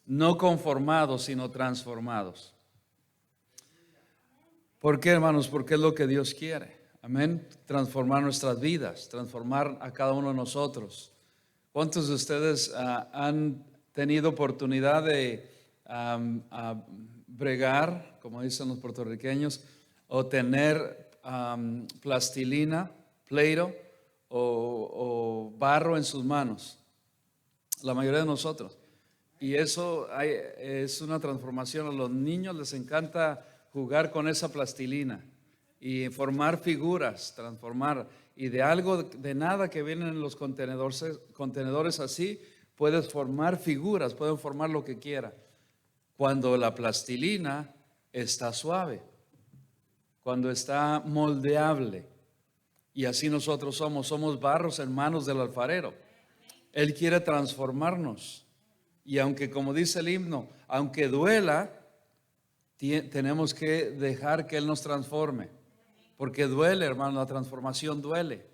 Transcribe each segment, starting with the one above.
no conformados, sino transformados. ¿Por qué, hermanos? Porque es lo que Dios quiere. Amén. Transformar nuestras vidas, transformar a cada uno de nosotros. ¿Cuántos de ustedes han tenido oportunidad de bregar, como dicen los puertorriqueños, o tener plastilina, Play-Doh o barro en sus manos? La mayoría de nosotros. Y eso es una transformación. A los niños les encanta jugar con esa plastilina y formar figuras, transformar. Y de algo, de nada que vienen en los contenedores así, puedes formar figuras, pueden formar lo que quiera. Cuando la plastilina está suave, cuando está moldeable. Y así nosotros somos barros en manos del alfarero. Él quiere transformarnos. Y aunque, como dice el himno, aunque duela, tenemos que dejar que Él nos transforme. Porque duele, hermano, la transformación duele.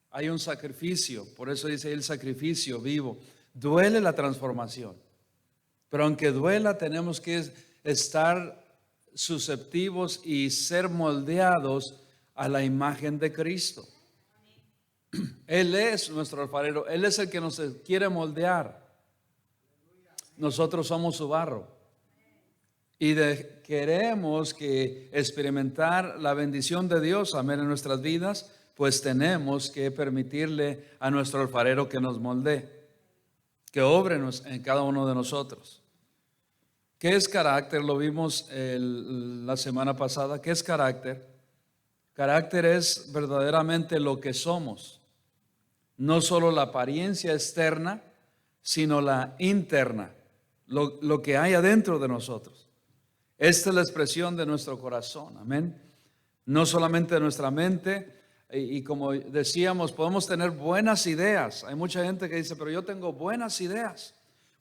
Hay un sacrificio, por eso dice el sacrificio vivo. Duele la transformación. Pero aunque duela, tenemos que estar susceptivos y ser moldeados a la imagen de Cristo. Él es nuestro alfarero, Él es el que nos quiere moldear. Nosotros somos su barro. Y queremos que experimentar la bendición de Dios, amén, en nuestras vidas, pues tenemos que permitirle a nuestro alfarero que nos moldee, que obre en cada uno de nosotros. ¿Qué es carácter? Lo vimos la semana pasada. ¿Qué es carácter? Carácter es verdaderamente lo que somos. No solo la apariencia externa, sino la interna, lo que hay adentro de nosotros. Esta es la expresión de nuestro corazón, amén. No solamente de nuestra mente, y como decíamos, podemos tener buenas ideas. Hay mucha gente que dice, pero yo tengo buenas ideas.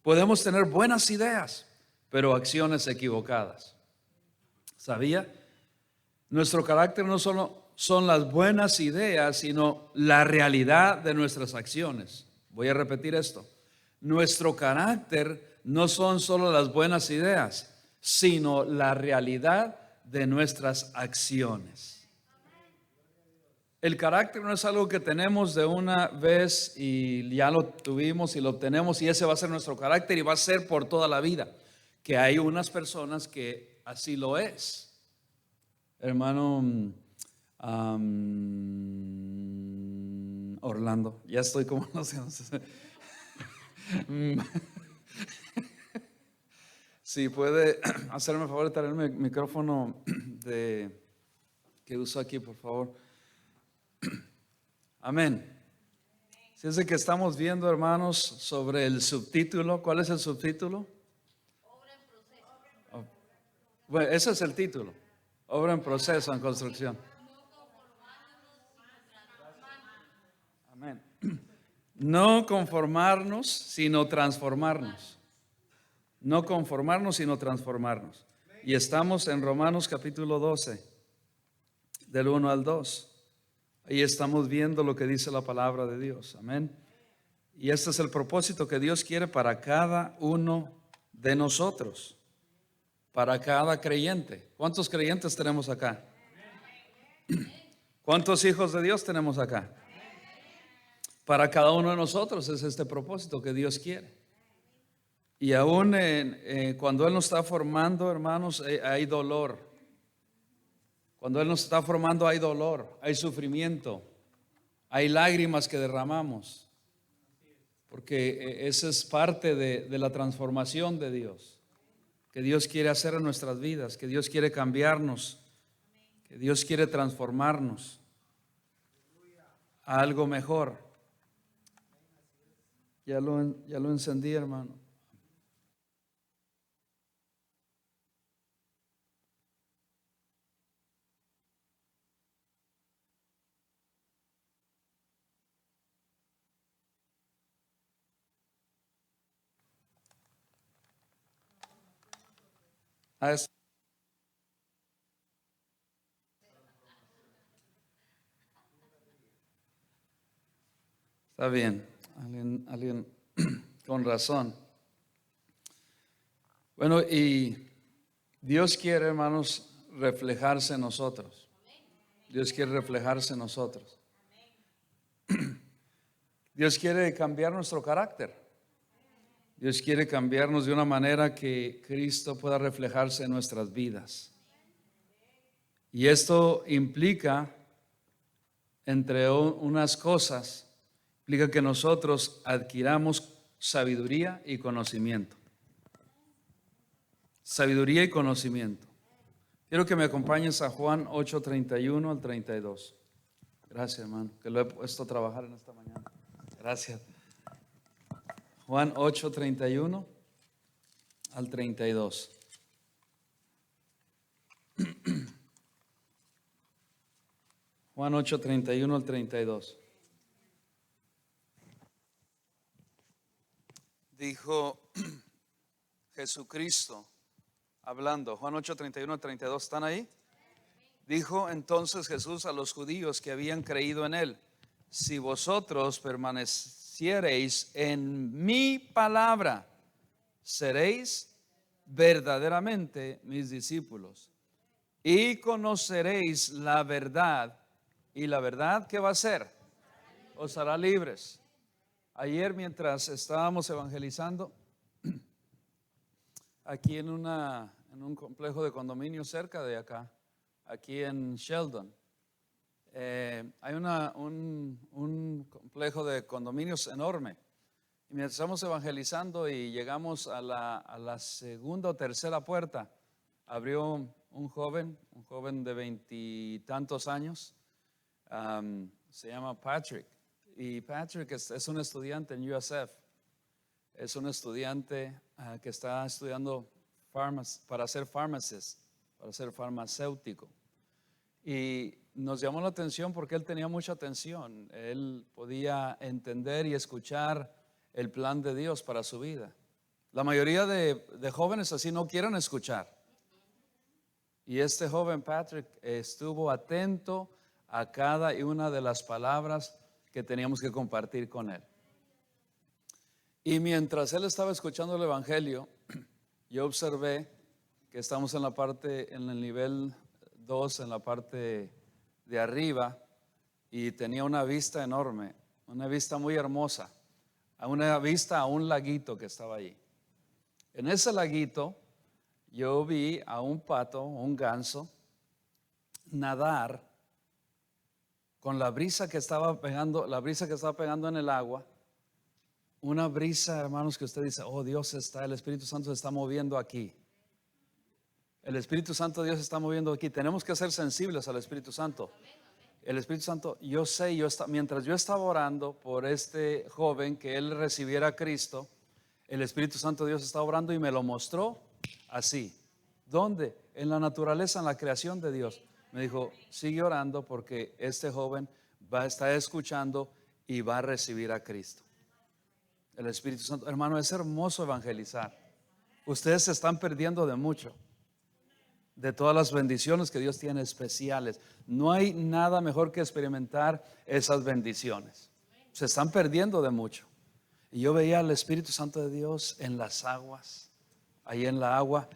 Podemos tener buenas ideas, pero acciones equivocadas. ¿Sabía? Nuestro carácter no solo son las buenas ideas, sino la realidad de nuestras acciones. Voy a repetir esto. Nuestro carácter no son solo las buenas ideas, sino la realidad de nuestras acciones. El carácter no es algo que tenemos de una vez y ya lo tuvimos y lo obtenemos y ese va a ser nuestro carácter y va a ser por toda la vida. Que hay unas personas que así lo es. Hermano Orlando, ya estoy como no sé. Si puede hacerme el favor de traerme el micrófono que uso aquí, por favor. Amén. Si es de que estamos viendo, hermanos, sobre el subtítulo. ¿Cuál es el subtítulo? Obra en proceso. Bueno, ese es el título. Obra en proceso, en construcción. Amén. No conformarnos, sino transformarnos. No conformarnos, sino transformarnos. Y estamos en Romanos capítulo 12, del 1 al 2. Ahí estamos viendo lo que dice la palabra de Dios. Amén. Y este es el propósito que Dios quiere para cada uno de nosotros. Para cada creyente. ¿Cuántos creyentes tenemos acá? ¿Cuántos hijos de Dios tenemos acá? Para cada uno de nosotros es este propósito que Dios quiere. Y aún cuando Él nos está formando, hermanos, hay dolor. Cuando Él nos está formando hay dolor, hay sufrimiento, hay lágrimas que derramamos. Porque esa es parte de la transformación de Dios. Que Dios quiere hacer en nuestras vidas, que Dios quiere cambiarnos, que Dios quiere transformarnos a algo mejor. Ya lo encendí, hermano. Está bien, alguien con razón. Bueno, y Dios quiere, hermanos, reflejarse en nosotros. Dios quiere reflejarse en nosotros. Dios quiere cambiar nuestro carácter. Dios quiere cambiarnos de una manera que Cristo pueda reflejarse en nuestras vidas. Y esto implica, entre unas cosas, implica que nosotros adquiramos sabiduría y conocimiento. Sabiduría y conocimiento. Quiero que me acompañes a Juan 8:31 al 32. Gracias, hermano, que lo he puesto a trabajar en esta mañana. Gracias. Juan 8:31 al 32. Juan 8:31 al 32. Dijo Jesucristo hablando, Juan 8:31 al 32, ¿están ahí? Dijo entonces Jesús a los judíos que habían creído en él: si vosotros permaneciereis en mi palabra, seréis verdaderamente mis discípulos y conoceréis la verdad, y la verdad, ¿qué va a hacer? Os hará libres. Ayer, mientras estábamos evangelizando aquí en un complejo de condominios cerca de acá, aquí en Sheldon, hay un complejo de condominios enorme. Y mientras estamos evangelizando y llegamos a la segunda o tercera puerta, abrió un joven de 20 y tantos años, se llama Patrick. Y Patrick es un estudiante en USF. Es un estudiante que está estudiando para ser pharmacist, para ser farmacéutico. Y nos llamó la atención porque él tenía mucha atención. Él podía entender y escuchar el plan de Dios para su vida. La mayoría de jóvenes así no quieren escuchar. Y este joven Patrick estuvo atento a cada una de las palabras que teníamos que compartir con él. Y mientras él estaba escuchando el evangelio, yo observé que estamos en el nivel 2, en la parte de arriba, y tenía una vista enorme, una vista muy hermosa, una vista a un laguito que estaba allí. En ese laguito yo vi a un pato, un ganso, nadar con la brisa que estaba pegando en el agua. Una brisa, hermanos, que usted dice: oh, Dios está, el Espíritu Santo se está moviendo aquí. El Espíritu Santo de Dios se está moviendo aquí. Tenemos que ser sensibles al Espíritu Santo. El Espíritu Santo, mientras yo estaba orando por este joven, que él recibiera a Cristo, el Espíritu Santo de Dios estaba orando y me lo mostró así. ¿Dónde? En la naturaleza, en la creación de Dios. Me dijo: sigue orando porque este joven va a estar escuchando y va a recibir a Cristo. El Espíritu Santo, hermano, es hermoso evangelizar. Ustedes se están perdiendo de mucho, de todas las bendiciones que Dios tiene especiales. No hay nada mejor que experimentar esas bendiciones. Se están perdiendo de mucho. Y yo veía al Espíritu Santo de Dios en las aguas, ahí en la agua,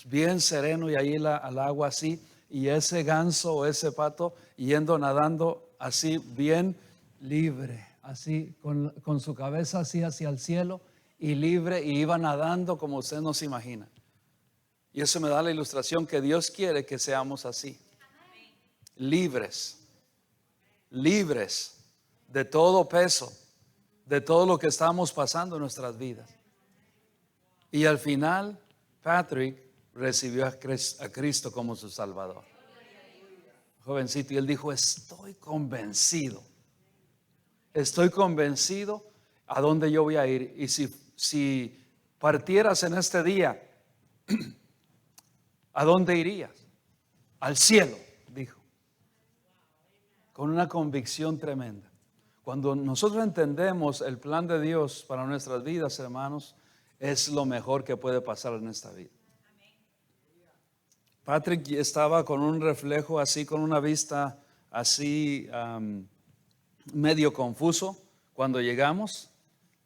bien sereno, y ahí al agua así, y ese ganso o ese pato yendo nadando así bien libre, así con su cabeza así hacia el cielo y libre, y iba nadando como usted no se imagina. Y eso me da la ilustración que Dios quiere que seamos así, libres de todo peso, de todo lo que estamos pasando en nuestras vidas. Y al final Patrick recibió a Cristo como su Salvador, jovencito, y él dijo: estoy convencido a dónde yo voy a ir. Y si partieras en este día, ¿a dónde irías? Al cielo, dijo, con una convicción tremenda. Cuando nosotros entendemos el plan de Dios para nuestras vidas, hermanos, es lo mejor que puede pasar en esta vida. Patrick estaba con un reflejo así, con una vista así, medio confuso cuando llegamos,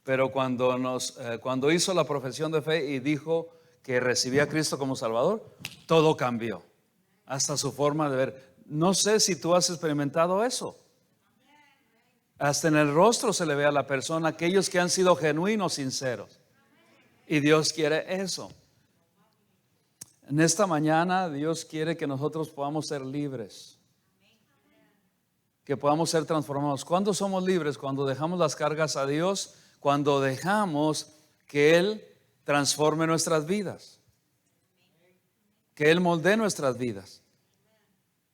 pero cuando hizo la profesión de fe y dijo que recibí a Cristo como Salvador, todo cambió. Hasta su forma de ver. No sé si tú has experimentado eso. Hasta en el rostro se le ve a la persona aquellos que han sido genuinos, sinceros. Y Dios quiere eso. En esta mañana Dios quiere que nosotros podamos ser libres. Que podamos ser transformados. ¿Cuándo somos libres? Cuando dejamos las cargas a Dios, cuando dejamos que Él transforme nuestras vidas, que Él moldee nuestras vidas,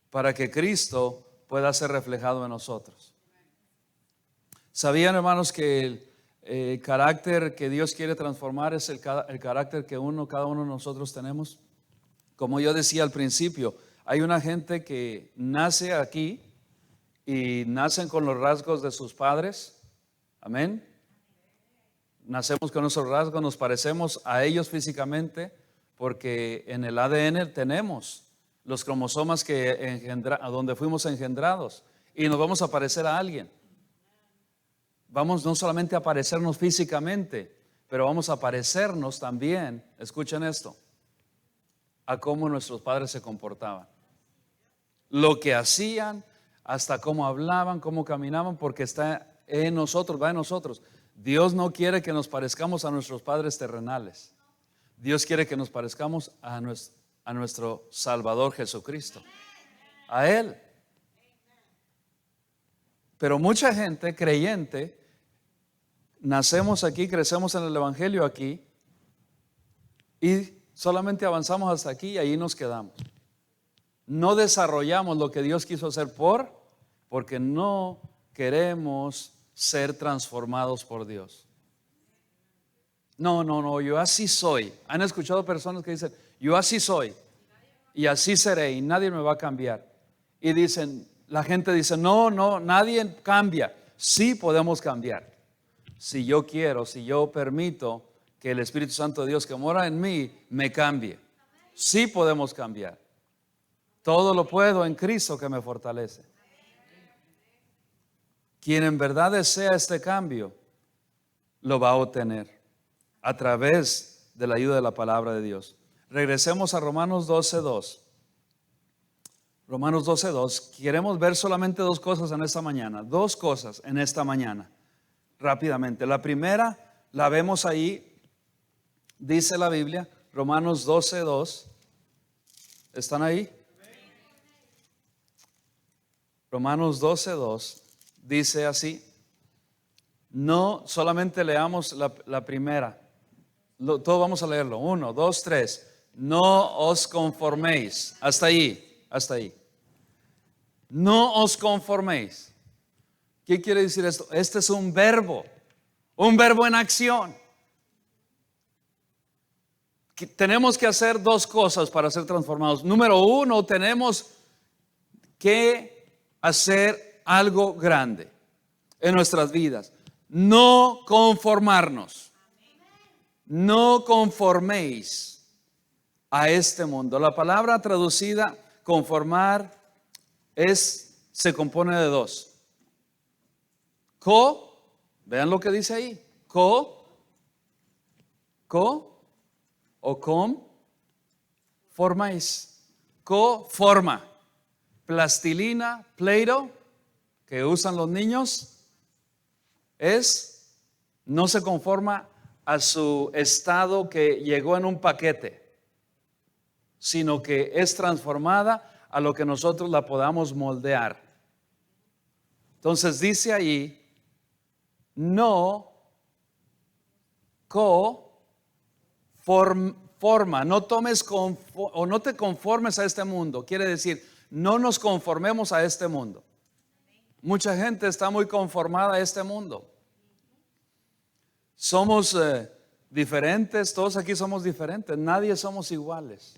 para que Cristo pueda ser reflejado en nosotros. ¿Sabían, hermanos, que el carácter que Dios quiere transformar es el carácter que cada uno de nosotros tenemos? Como yo decía al principio, hay una gente que nace aquí y nacen con los rasgos de sus padres. Amén. Nacemos con esos rasgos, nos parecemos a ellos físicamente porque en el ADN tenemos los cromosomas a donde fuimos engendrados y nos vamos a parecer a alguien. Vamos no solamente a parecernos físicamente, pero vamos a parecernos también, escuchen esto, a cómo nuestros padres se comportaban, lo que hacían, hasta cómo hablaban, cómo caminaban, porque está en nosotros, va en nosotros. Dios no quiere que nos parezcamos a nuestros padres terrenales. Dios quiere que nos parezcamos a nuestro Salvador Jesucristo, a Él. Pero mucha gente creyente, nacemos aquí, crecemos en el Evangelio aquí y solamente avanzamos hasta aquí y ahí nos quedamos. No desarrollamos lo que Dios quiso hacer porque no queremos ser transformados por Dios. No, yo así soy. ¿Han escuchado personas que dicen, yo así soy y así seré y nadie me va a cambiar? Y la gente dice, no, nadie cambia. Sí podemos cambiar. Si yo quiero, si yo permito que el Espíritu Santo de Dios que mora en mí me cambie. Sí podemos cambiar. Todo lo puedo en Cristo que me fortalece. Quien en verdad desea este cambio, lo va a obtener a través de la ayuda de la palabra de Dios. Regresemos a Romanos 12:2. Romanos 12:2. Queremos ver solamente dos cosas en esta mañana. Dos cosas en esta mañana. Rápidamente. La primera la vemos ahí. Dice la Biblia, Romanos 12:2. ¿Están ahí? Romanos 12:2 dice así. No solamente leamos la primera. Todos vamos a leerlo. 1, 2, 3. No os conforméis. Hasta ahí. No os conforméis. ¿Qué quiere decir esto? Este es un verbo en acción. Tenemos que hacer dos cosas para ser transformados. Número uno, tenemos que hacer algo grande en nuestras vidas. No conformarnos. No conforméis a este mundo. La palabra traducida conformar se compone de dos. Vean lo que dice ahí. O formáis. Forma. Plastilina, Play-Doh, que usan los niños, no se conforma a su estado que llegó en un paquete, sino que es transformada a lo que nosotros la podamos moldear. Entonces dice ahí, no forma, no tomes o no te conformes a este mundo. Quiere decir, no nos conformemos a este mundo. Mucha gente está muy conformada a este mundo. Somos diferentes, todos aquí somos diferentes, nadie somos iguales.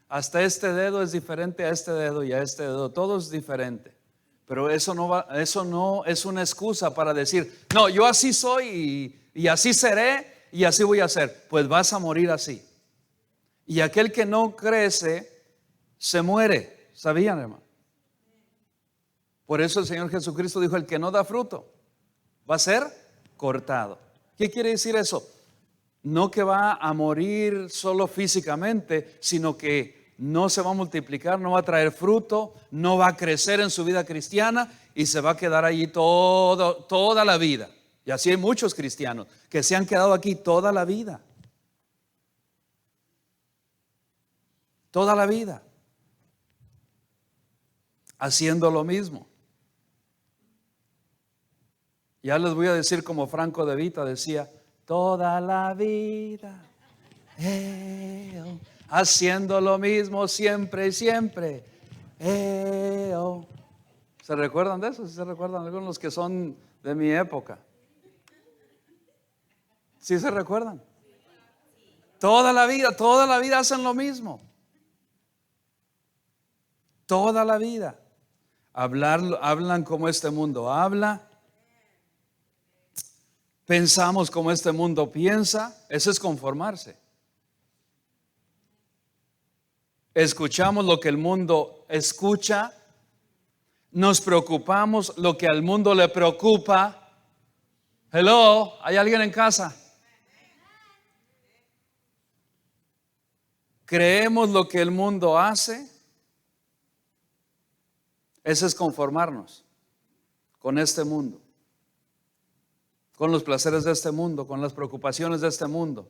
Hasta este dedo es diferente a este dedo y a este dedo, todo es diferente. Pero eso no es una excusa para decir, no, yo así soy y así seré y así voy a ser. Pues vas a morir así. Y aquel que no crece se muere. ¿Sabían, hermano? Por eso el Señor Jesucristo dijo, el que no da fruto va a ser cortado. ¿Qué quiere decir eso? no que va a morir solo físicamente, sino que no se va a multiplicar, no va a traer fruto, no va a crecer en su vida cristiana y se va a quedar allí toda la vida. Y así hay muchos cristianos que se han quedado aquí toda la vida. Toda la vida. Haciendo lo mismo. Ya les voy a decir como Franco De Vita decía, toda la vida, haciendo lo mismo siempre y siempre. ¿Se recuerdan de eso? ¿Sí se recuerdan? Algunos que son de mi época. ¿Sí se recuerdan? Toda la vida hacen lo mismo. Toda la vida. Hablan como este mundo habla. Pensamos como este mundo piensa. Eso es conformarse. Escuchamos lo que el mundo escucha. Nos preocupamos lo que al mundo le preocupa. Hello, ¿hay alguien en casa? Creemos lo que el mundo hace. Eso es conformarnos con este mundo, con los placeres de este mundo, con las preocupaciones de este mundo.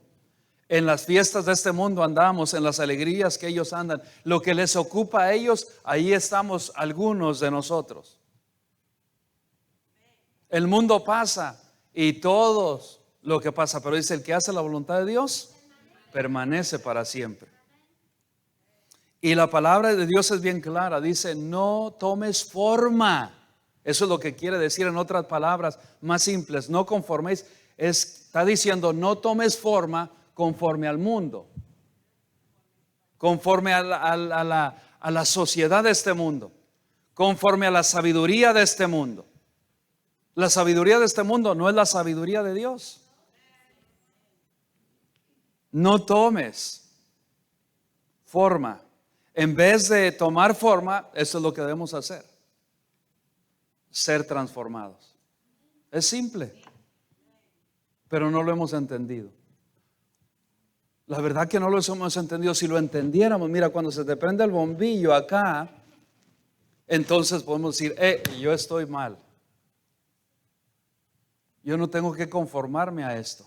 En las fiestas de este mundo andamos, en las alegrías que ellos andan. Lo que les ocupa a ellos, ahí estamos algunos de nosotros. El mundo pasa y todos lo que pasa, pero dice, el que hace la voluntad de Dios permanece para siempre. Y la palabra de Dios es bien clara, dice, no tomes forma. Eso es lo que quiere decir en otras palabras más simples, no conforméis. Está diciendo, no tomes forma conforme al mundo, conforme a la sociedad de este mundo, conforme a la sabiduría de este mundo. La sabiduría de este mundo no es la sabiduría de Dios. No tomes forma. En vez de tomar forma, eso es lo que debemos hacer. Ser transformados. Es simple, pero no lo hemos entendido. La verdad que no lo hemos entendido. Si lo entendiéramos, mira, cuando se te prende el bombillo acá, entonces podemos decir, yo estoy mal. Yo no tengo que conformarme a esto.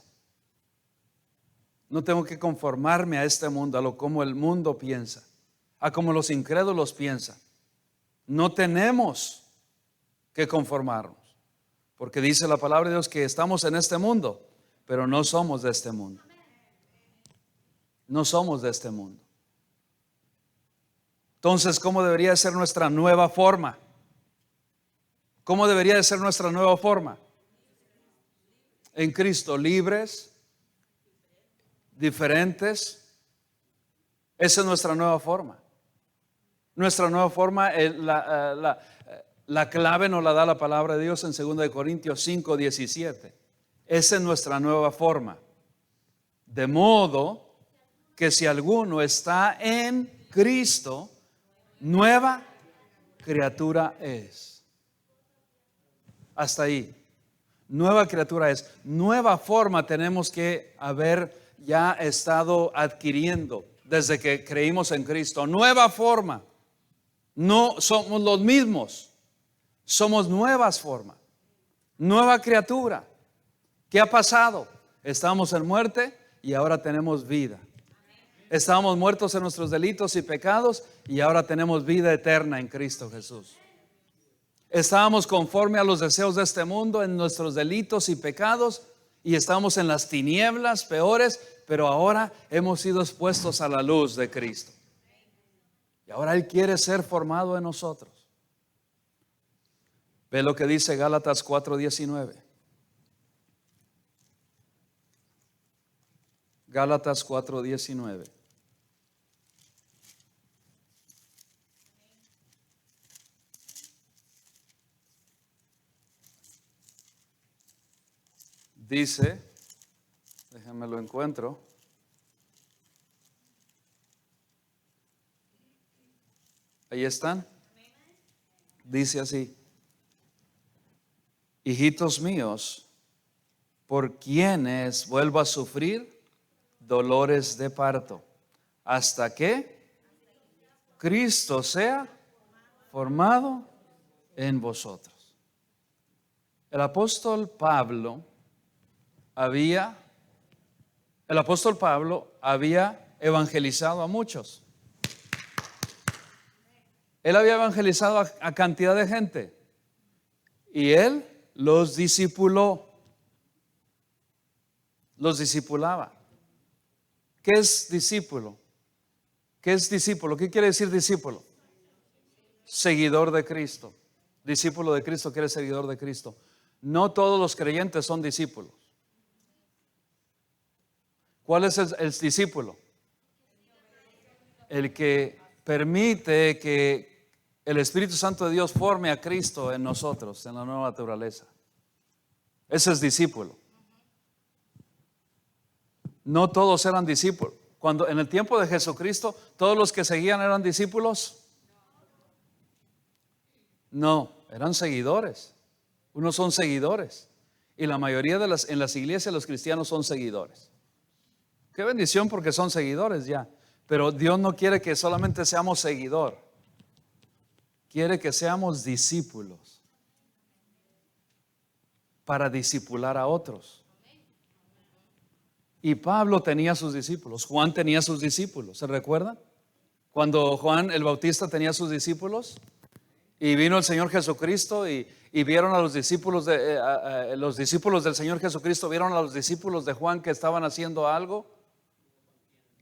No tengo que conformarme a este mundo, a lo como el mundo piensa, a como los incrédulos piensan. No tenemos que conformarnos, porque dice la palabra de Dios que estamos en este mundo, pero no somos de este mundo. No somos de este mundo. Entonces, ¿cómo debería ser nuestra nueva forma? ¿Cómo debería de ser nuestra nueva forma? En Cristo, libres, diferentes. Esa es nuestra nueva forma. Nuestra nueva forma, la clave nos la da la palabra de Dios en 2 Corintios 5:17. Esa es nuestra nueva forma. De modo que si alguno está en Cristo, nueva criatura es. Hasta ahí. Nueva criatura es. Nueva forma tenemos que haber ya estado adquiriendo desde que creímos en Cristo. Nueva forma. No somos los mismos. Somos nuevas formas. Nueva criatura. ¿Qué ha pasado? Estamos en muerte y ahora tenemos vida. Estábamos muertos en nuestros delitos y pecados y ahora tenemos vida eterna en Cristo Jesús. Estábamos conforme a los deseos de este mundo en nuestros delitos y pecados y estábamos en las tinieblas peores, pero ahora hemos sido expuestos a la luz de Cristo. Y ahora Él quiere ser formado en nosotros. Ve lo que dice Gálatas 4:19. Gálatas 4:19. Dice, déjenme lo encuentro. Ahí están. Dice así: hijitos míos, por quienes vuelvo a sufrir dolores de parto, hasta que Cristo sea formado en vosotros. El apóstol Pablo había evangelizado a muchos. Él había evangelizado a cantidad de gente y él los discipuló, los discipulaba. ¿Qué es discípulo? ¿Qué es discípulo? ¿Qué quiere decir discípulo? Seguidor de Cristo. Discípulo de Cristo quiere seguidor de Cristo. No todos los creyentes son discípulos. ¿Cuál es el discípulo? El que permite que el Espíritu Santo de Dios forme a Cristo en nosotros, en la nueva naturaleza. Ese es discípulo. No todos eran discípulos. Cuando en el tiempo de Jesucristo, ¿todos los que seguían eran discípulos? No, eran seguidores. Unos son seguidores. Y la mayoría en las iglesias los cristianos son seguidores. Qué bendición porque son seguidores ya. Pero Dios no quiere que solamente seamos seguidor. Quiere que seamos discípulos. Para discipular a otros. Y Pablo tenía sus discípulos. Juan tenía sus discípulos. ¿Se recuerdan? Cuando Juan el Bautista tenía sus discípulos. Y vino el Señor Jesucristo y vieron a los discípulos los discípulos del Señor Jesucristo vieron a los discípulos de Juan que estaban haciendo algo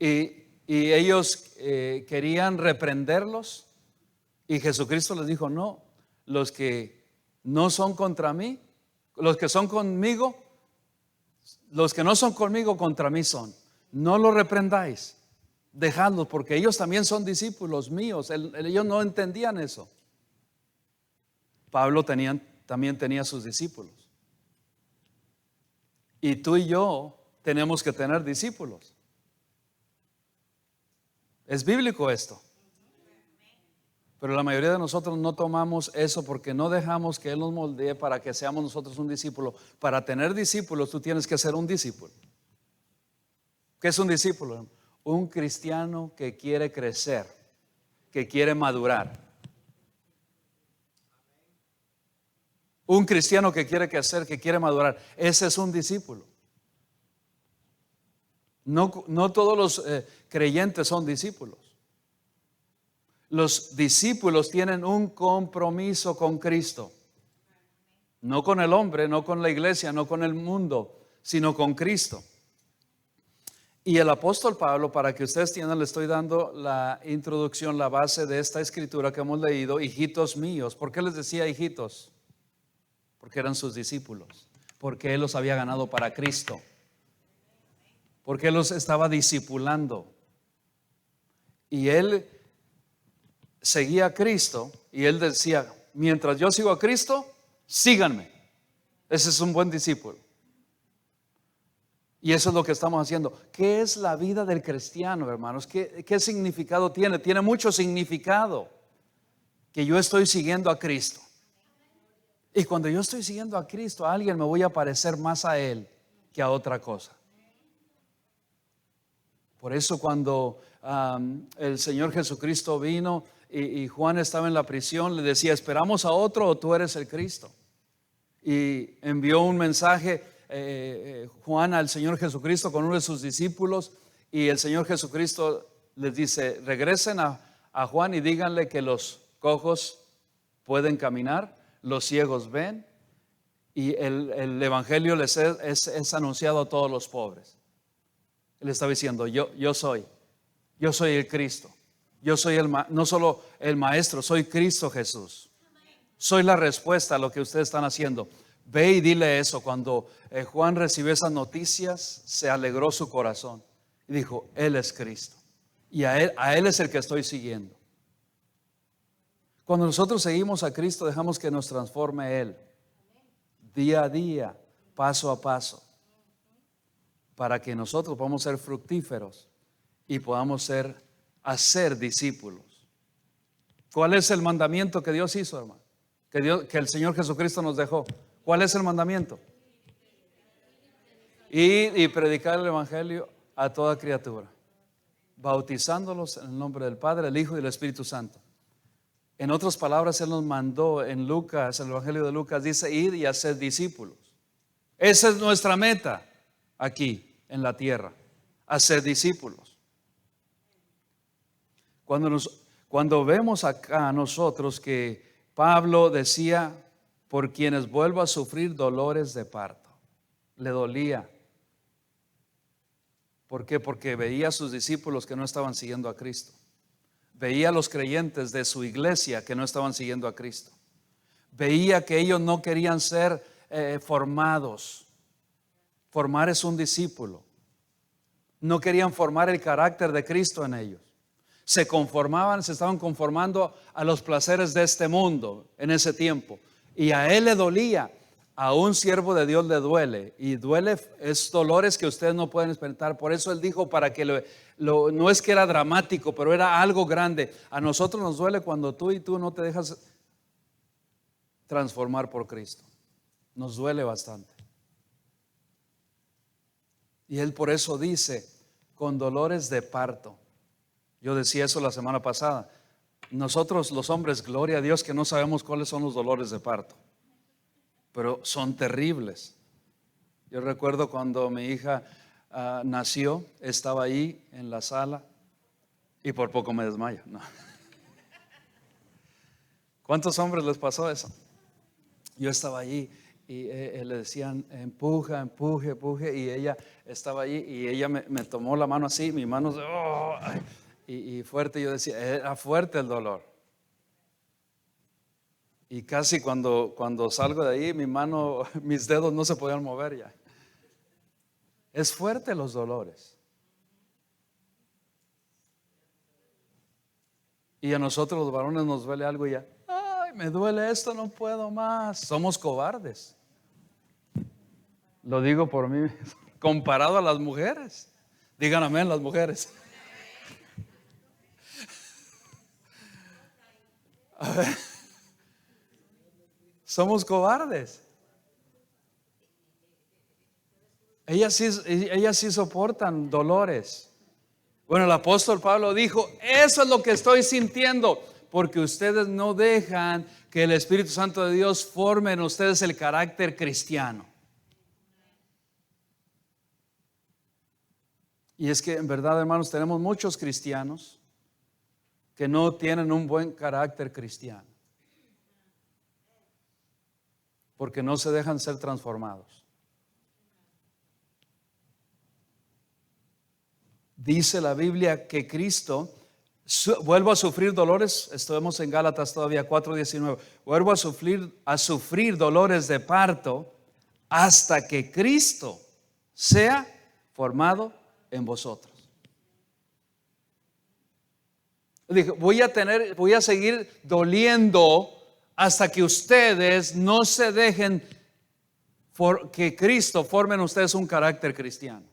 y ellos querían reprenderlos y Jesucristo les dijo: no, los que no son contra mí, los que son conmigo, los que no son conmigo contra mí son. No los reprendáis, dejadlos, porque ellos también son discípulos míos. Ellos no entendían eso. Pablo también tenía sus discípulos. Y tú y yo tenemos que tener discípulos. Es bíblico esto. Pero la mayoría de nosotros no tomamos eso porque no dejamos que Él nos moldee para que seamos nosotros un discípulo. Para tener discípulos tú tienes que ser un discípulo. ¿Qué es un discípulo? Un cristiano que quiere crecer, que quiere madurar. Un cristiano que quiere crecer, que quiere madurar. Ese es un discípulo. No todos los creyentes son discípulos. Los discípulos tienen un compromiso con Cristo. No con el hombre, no con la iglesia, no con el mundo, sino con Cristo. Y el apóstol Pablo, para que ustedes entiendan, le estoy dando la introducción, la base de esta escritura que hemos leído. Hijitos míos. ¿Por qué les decía hijitos? Porque eran sus discípulos, porque Él los había ganado para Cristo, porque Él los estaba discipulando. Y Él seguía a Cristo y Él decía: mientras yo sigo a Cristo, síganme. Ese es un buen discípulo. Y eso es lo que estamos haciendo. ¿Qué es la vida del cristiano, hermanos? ¿Qué significado tiene? Tiene mucho significado que yo estoy siguiendo a Cristo. Y cuando yo estoy siguiendo a Cristo, a alguien me voy a parecer más a Él que a otra cosa. Por eso cuando el Señor Jesucristo vino y Juan estaba en la prisión, le decía: ¿esperamos a otro o tú eres el Cristo? Y envió un mensaje Juan al Señor Jesucristo con uno de sus discípulos, y el Señor Jesucristo les dice: regresen a Juan y díganle que los cojos pueden caminar, los ciegos ven, y el evangelio les es anunciado a todos los pobres. Él estaba diciendo: yo soy el Cristo. Yo soy no solo el maestro, soy Cristo Jesús. Soy la respuesta a lo que ustedes están haciendo. Ve y dile eso. Cuando Juan recibió esas noticias, se alegró su corazón y dijo: Él es Cristo y a él es el que estoy siguiendo. Cuando nosotros seguimos a Cristo, dejamos que nos transforme Él día a día, paso a paso, para que nosotros podamos ser fructíferos y podamos hacer discípulos. ¿Cuál es el mandamiento que Dios hizo, hermano? Que el Señor Jesucristo nos dejó. ¿Cuál es el mandamiento? Ir y predicar el evangelio a toda criatura, bautizándolos en el nombre del Padre, el Hijo y el Espíritu Santo. En otras palabras, Él nos mandó en Lucas, en el Evangelio de Lucas, dice: id y haced discípulos. Esa es nuestra meta aquí en la tierra, hacer discípulos. Cuando vemos acá nosotros que Pablo decía: por quienes vuelvo a sufrir dolores de parto, le dolía. ¿Por qué? Porque veía a sus discípulos que no estaban siguiendo a Cristo. Veía a los creyentes de su iglesia que no estaban siguiendo a Cristo. Veía que ellos no querían ser formados. Formar es un discípulo. No querían formar el carácter de Cristo en ellos. Se estaban conformando a los placeres de este mundo en ese tiempo. Y a él le dolía. A un siervo de Dios le duele. Y duele, es dolores que ustedes no pueden experimentar. Por eso él dijo, para que no es que era dramático, pero era algo grande. A nosotros nos duele cuando tú no te dejas transformar por Cristo. Nos duele bastante. Y él por eso dice: con dolores de parto. Yo decía eso la semana pasada. Nosotros los hombres, gloria a Dios, que no sabemos cuáles son los dolores de parto, pero son terribles. Yo recuerdo cuando mi hija nació, estaba ahí en la sala y por poco me desmayo. No. ¿Cuántos hombres les pasó eso? Yo estaba allí y le decían: empuja, empuje, empuje, y ella estaba allí y ella me tomó la mano así, mi mano y fuerte. Yo decía, era fuerte el dolor. Y casi cuando salgo de ahí, mis dedos no se podían mover ya. Es fuerte los dolores. Y a nosotros los varones nos duele algo y ya: ay, me duele esto, no puedo más. Somos cobardes. Lo digo por mí, comparado a las mujeres. Digan amén las mujeres. A ver, somos cobardes. Ellas sí soportan dolores. Bueno, el apóstol Pablo dijo: eso es lo que estoy sintiendo, porque ustedes no dejan que el Espíritu Santo de Dios forme en ustedes el carácter cristiano. Y es que en verdad, hermanos, tenemos muchos cristianos que no tienen un buen carácter cristiano, porque no se dejan ser transformados. Dice la Biblia que Cristo vuelvo a sufrir dolores. Estamos en Gálatas todavía 4:19. Vuelvo a sufrir dolores de parto hasta que Cristo sea formado en vosotros. Dije, voy a seguir doliendo hasta que ustedes no se dejen que Cristo forme en ustedes un carácter cristiano.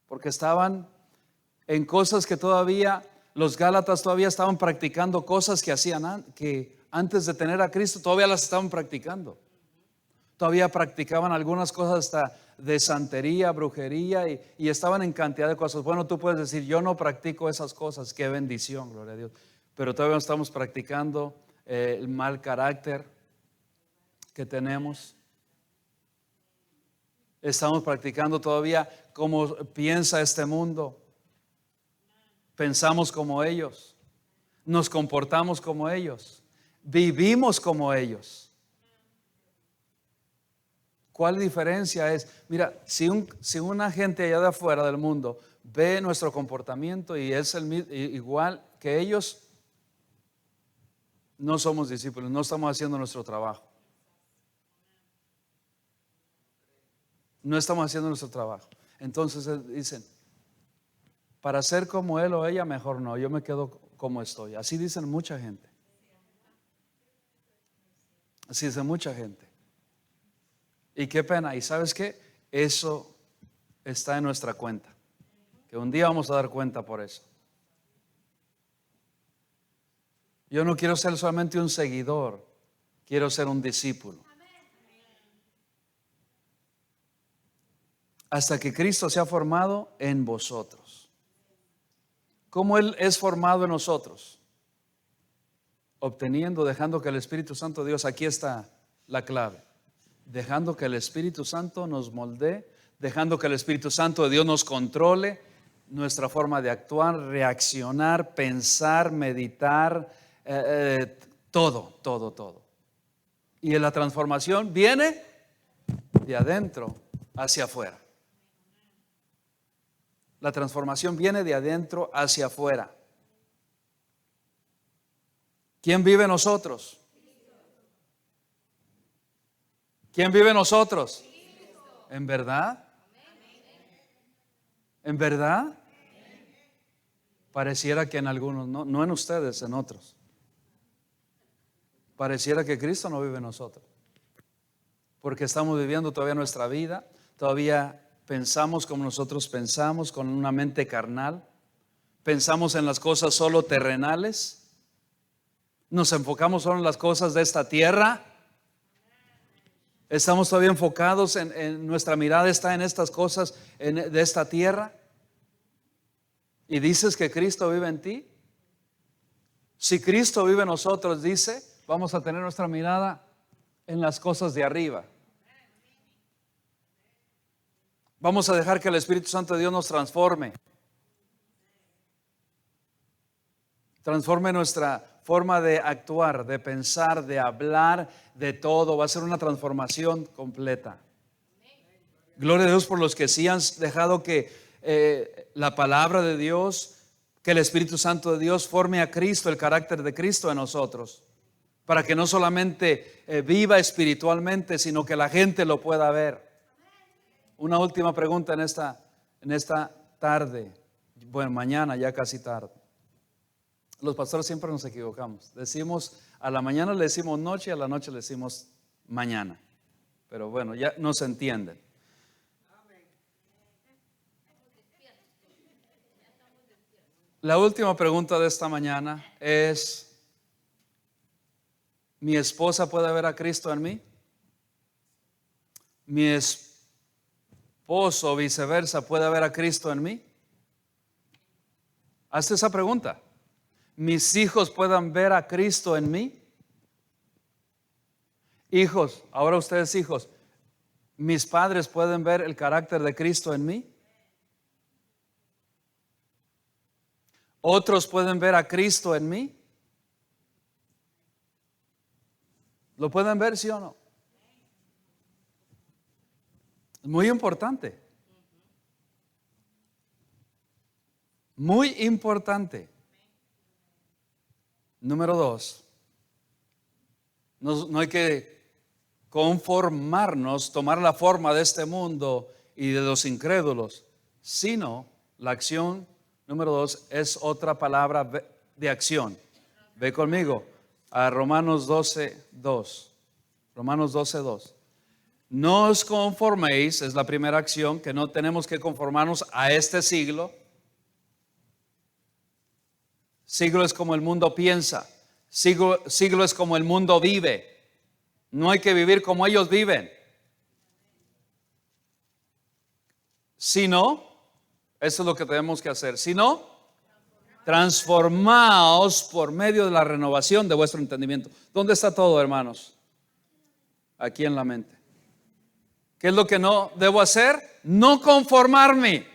Porque estaban en cosas que todavía, los Gálatas todavía estaban practicando cosas que hacían que antes de tener a Cristo todavía las estaban practicando. Todavía practicaban algunas cosas hasta de santería, brujería y estaban en cantidad de cosas. Bueno, tú puedes decir: yo no practico esas cosas. Qué bendición, gloria a Dios. Pero todavía no estamos practicando el mal carácter que tenemos. Estamos practicando todavía cómo piensa este mundo. Pensamos como ellos, nos comportamos como ellos, vivimos como ellos. ¿Cuál diferencia es? Mira, si una gente allá de afuera del mundo ve nuestro comportamiento y es igual que ellos, no somos discípulos, no estamos haciendo nuestro trabajo. No estamos haciendo nuestro trabajo. Entonces dicen: para ser como él o ella, mejor no, yo me quedo como estoy. Así dicen mucha gente. Así dice mucha gente. Y qué pena. ¿Y sabes qué? Eso está en nuestra cuenta. Que un día vamos a dar cuenta por eso. Yo no quiero ser solamente un seguidor, quiero ser un discípulo. hasta que Cristo sea formado en vosotros. ¿Cómo Él es formado en nosotros? Obteniendo, dejando que el Espíritu Santo de Dios, aquí está la clave, dejando que el Espíritu Santo nos moldee, dejando que el Espíritu Santo de Dios nos controle nuestra forma de actuar, reaccionar, pensar, meditar, todo. Y la transformación viene de adentro hacia afuera. La transformación viene de adentro hacia afuera. ¿Quién vive en nosotros? ¿Quién vive en nosotros? ¿En verdad? ¿En verdad? Pareciera que en algunos, no en ustedes, en otros. Pareciera que Cristo no vive en nosotros. Porque estamos viviendo todavía nuestra vida, todavía pensamos como nosotros pensamos, con una mente carnal. Pensamos en las cosas solo terrenales. Nos enfocamos solo en las cosas de esta tierra. Estamos todavía enfocados en nuestra mirada está en estas cosas de esta tierra. Y dices que Cristo vive en ti. Si Cristo vive en nosotros, dice, vamos a tener nuestra mirada en las cosas de arriba. Vamos a dejar que el Espíritu Santo de Dios nos transforme. Transforme nuestra forma de actuar, de pensar, de hablar, de todo. Va a ser una transformación completa. Gloria a Dios por los que sí han dejado que la palabra de Dios, que el Espíritu Santo de Dios forme a Cristo, el carácter de Cristo en nosotros. Para que no solamente viva espiritualmente, sino que la gente lo pueda ver. Una última pregunta en esta tarde. Bueno, mañana ya casi tarde. Los pastores siempre nos equivocamos. Decimos, a la mañana le decimos noche, a la noche le decimos mañana. Pero bueno, ya no se entienden. La última pregunta de esta mañana es, ¿mi esposa puede ver a Cristo en mí? ¿Mi esposo viceversa puede ver a Cristo en mí? Hazte esa pregunta. ¿Mis hijos puedan ver a Cristo en mí? Hijos, ahora ustedes hijos, ¿mis padres pueden ver el carácter de Cristo en mí? ¿Otros pueden ver a Cristo en mí? ¿Lo pueden ver, sí o no? Es muy importante. Muy importante. Número 2. No hay que conformarnos, tomar la forma de este mundo y de los incrédulos, sino la acción. Número 2 es otra palabra de acción. Ve conmigo a Romanos 12:2. Romanos 12:2. No os conforméis, es la primera acción, que no tenemos que conformarnos a este siglo. Siglo es como el mundo piensa. Siglo es como el mundo vive. No hay que vivir como ellos viven. Sino, eso es lo que tenemos que hacer. Si no, transformaos por medio de la renovación de vuestro entendimiento. ¿Dónde está todo, hermanos? Aquí en la mente. ¿Qué es lo que no debo hacer? No conformarme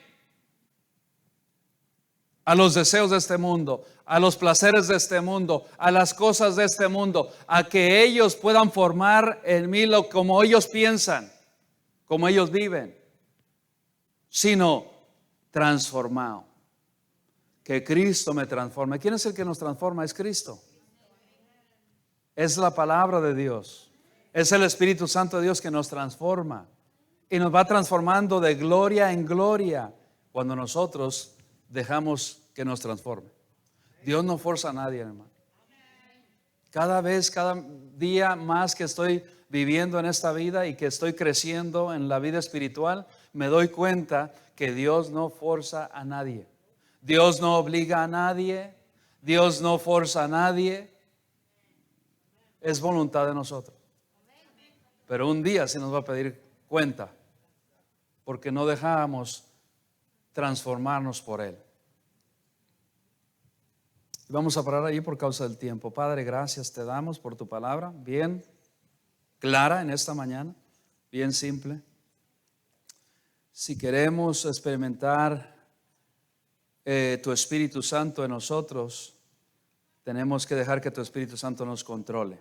a los deseos de este mundo, a los placeres de este mundo, a las cosas de este mundo, a que ellos puedan formar en mí como ellos piensan, como ellos viven, sino transformado. Que Cristo me transforme. ¿Quién es el que nos transforma? Es Cristo. Es la palabra de Dios. Es el Espíritu Santo de Dios que nos transforma y nos va transformando de gloria en gloria cuando nosotros dejamos que nos transforme. Dios no forza a nadie, hermano. Cada día más que estoy viviendo en esta vida y que estoy creciendo en la vida espiritual, me doy cuenta que Dios no forza a nadie. Dios no obliga a nadie. Dios no forza a nadie. Es voluntad de nosotros. Pero un día se nos va a pedir cuenta. porque no dejamos transformarnos por Él. Vamos a parar allí por causa del tiempo. Padre, gracias te damos por tu palabra, bien clara en esta mañana, bien simple. Si queremos experimentar tu Espíritu Santo en nosotros, tenemos que dejar que tu Espíritu Santo nos controle.